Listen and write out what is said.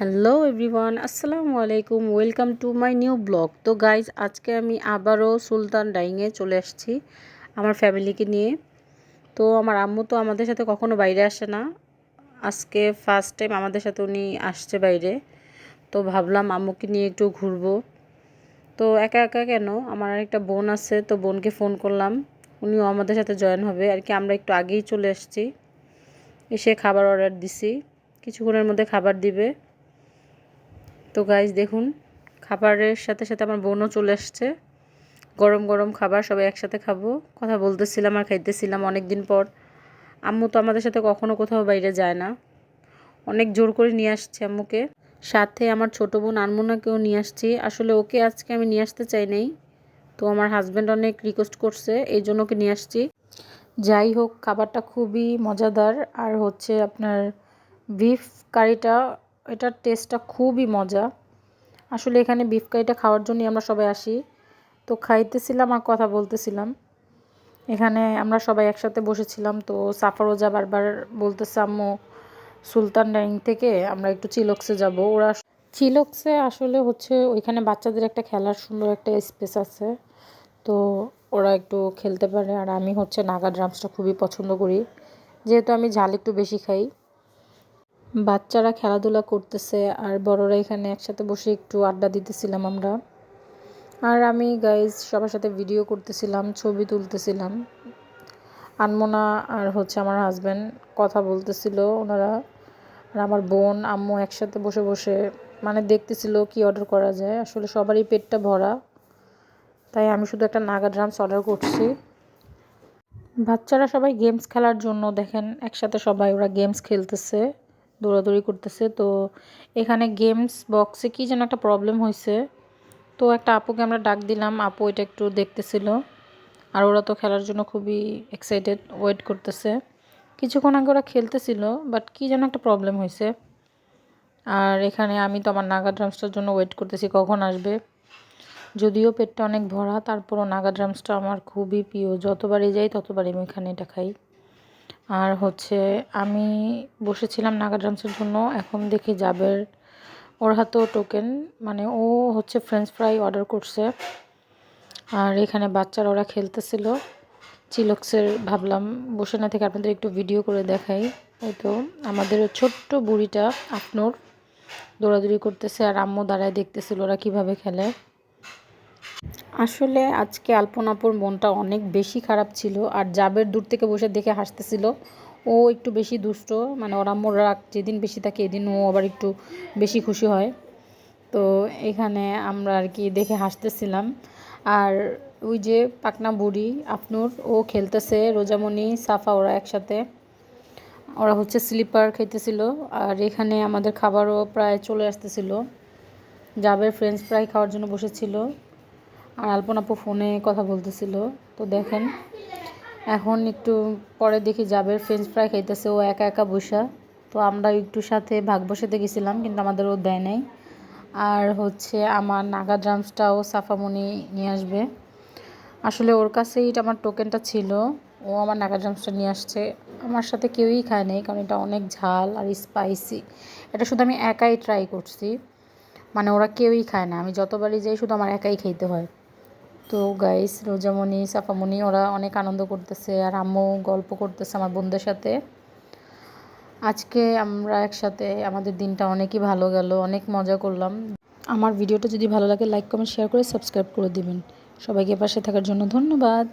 Hello everyone, আসসালামু আলাইকুম। Welcome to my new blog. তো গাইজ, আজকে আমি আবারও সুলতান ডাইংয়ে চলে আসছি আমার ফ্যামিলিকে নিয়ে। তো আমার আম্মু তো আমাদের সাথে কখনো বাইরে আসে না, আজকে ফার্স্ট টাইম আমাদের সাথে উনি আসছে বাইরে। তো ভাবলাম আম্মুকে নিয়ে একটু ঘুরবো। তো একা একা কেন, আমার আরেকটা বোন আছে, তো বোনকে ফোন করলাম, উনিও আমাদের সাথে জয়েন হবে আর কি। আমরা একটু আগেই চলে আসছি, এসে খাবার অর্ডার দিছি, কিছুক্ষণের মধ্যে খাবার দিবে। তো গাইজ দেখুন, খাবারের সাথে সাথে আমার বোনও চলে আসছে। গরম গরম খাবার সবাই একসাথে খাবো, কথা বলতেছিলাম আর খাইতেছিলাম অনেক দিন পর। আম্মু তো আমাদের সাথে কখনো কোথাও বাইরে যায় না, অনেক জোর করে নিয়ে আসছে আম্মুকে। সাথে আমার ছোটো বোন আনমোনাকেও নিয়ে আসছি। আসলে ওকে আজকে আমি নিয়ে আসতে চাই নাই, তো আমার হাজব্যান্ড অনেক রিকোয়েস্ট করছে, এই জন্য ওকে নিয়ে আসছি। যাই হোক, খাবারটা খুবই মজাদার। আর হচ্ছে আপনার বিফ কারিটা, এটার টেস্টটা খুবই মজা। আসলে এখানে বিফ কারিটা খাওয়ার জন্যই আমরা সবাই আসি। তো খাইতেছিলাম আর কথা বলতেছিলাম। এখানে আমরা সবাই একসাথে বসেছিলাম। তো সাফারোজা বারবার বলতেছে, আম্মু সুলতান ডাইং থেকে আমরা একটু চিলক্সে যাব। ওরা চিলক্সে আসলে হচ্ছে ওইখানে বাচ্চাদের একটা খেলার সুন্দর একটা স্পেস আছে, তো ওরা একটু খেলতে পারে। আর আমি হচ্ছে নাগা ড্রামসটা খুবই পছন্দ করি, যেহেতু আমি ঝাল একটু বেশি খাই। বাচ্চারা খেলাধুলা করতেছে আর বড়রা এখানে একসাথে বসে একটু আড্ডা দিতেছিলাম আমরা। আর আমি গাইজ সবার সাথে ভিডিও করতেছিলাম, ছবি তুলতেছিলাম। আনমোনা আর হচ্ছে আমার হাজব্যান্ড কথা বলতেছিল ওনারা, আর আমার বোন আম্মু একসাথে বসে বসে মানে দেখতেছিল কি অর্ডার করা যায়। আসলে সবারই পেটটা ভরা, তাই আমি শুধু একটা নাগা ড্রামস অর্ডার করছি। বাচ্চারা সবাই গেমস খেলার জন্য দেখেন একসাথে সবাই ওরা গেমস খেলতেছে, দৌড়াদৌড়ি করতেছে। তো এখানে গেমস বক্সে কি যেন একটা প্রবলেম হয়েছে, তো একটা আপুকে আমরা ডাক দিলাম, আপু এটা একটু দেখতেছিল। আর ওরা তো খেলার জন্য খুবই এক্সাইটেড, ওয়েট করতেছে। কিছুক্ষণ আগে ওরা খেলতেছিল, বাট কি যেন একটা প্রবলেম হয়েছে। আর এখানে আমি তো আমার নাগা ড্রামসটার জন্য ওয়েট করতেছি কখন আসবে। যদিও পেটটা অনেক ভরা, তারপরও নাগা ড্রামসটা আমার খুবই প্রিয়, যতবারই যাই ততবারই আমি এখানে এটা খাই। আর হচ্ছে আমি বসেছিলাম নাগা ড্রামসের জন্য, এখন দেখি জাবের ওর হাতেও টোকেন, মানে ও হচ্ছে ফ্রেঞ্চ ফ্রাই অর্ডার করছে। আর এখানে বাচ্চারা ওরা খেলতেছিল চিলক্সের। ভাবলাম বসে না থেকে আপনাদের একটু ভিডিও করে দেখাই। এই তো আমাদের ছোট্ট বুড়িটা আপনার দৌড়াদৌড়ি করতেছে, আর আম্মু দাঁড়ায় দেখতেছিল ওরা কীভাবে খেলে। আসলে আজকে আলপনাপুর মনটা অনেক বেশি খারাপ ছিল, আর জাবের দূর থেকে বসে দেখে হাসতেছিল। ও একটু বেশি দুষ্ট, মানে ওর আম্মুর রাগ যেদিন বেশি থাকে এদিন ও আবার একটু বেশি খুশি হয়। তো এখানে আমরা আর কি দেখে হাসতেছিলাম। আর ওই যে পাকনা বুড়ি আফনুর, ও খেলতেছে, রোজামণি সাফা ওরা একসাথে, ওরা হচ্ছে স্লিপার খাইতেছিল। আর এখানে আমাদের খাবারও প্রায় চলে আসতেছিল, জাবের ফ্রেঞ্চ ফ্রাই খাওয়ার জন্য বসেছিল, আর আলপনাপু ফোনে কথা বলতেছিল। তো দেখেন এখন একটু পরে দেখি জাবের ফ্রেঞ্চ ফ্রাই খাইতেছে ও একা একা বসা। তো আমরা একটু সাথে ভাগ বসাতে গেছিলাম, কিন্তু আমাদের ও দেয় নাই। আর হচ্ছে আমার নাগা ড্রামসটাও সাফামণি নিয়ে আসবে। আসলে ওর কাছেই আমার টোকেনটা ছিল, ও আমার নাগা ড্রামসটা নিয়ে আসছে। আমার সাথে কেউই খায় নাই, কারণ এটা অনেক ঝাল আর স্পাইসি। এটা শুধু আমি একাই ট্রাই করছি, মানে ওরা কেউই খায় না, আমি যতবারই যাই শুধু আমার একাই খাইতে হয়। তো গাইস, রোজামণি সাফামণি ওরা অনেক আনন্দ করতেছে, আর আম্মু গল্প করতেছে আমার বোনদের সাথে। আজকে আমরা একসাথে, আমাদের দিনটা অনেকই ভালো গেল, অনেক মজা করলাম। আমার ভিডিওটা যদি ভালো লাগে লাইক কমেন্ট শেয়ার করে সাবস্ক্রাইব করে দিবেন। সবাইকে পাশে থাকার জন্য ধন্যবাদ।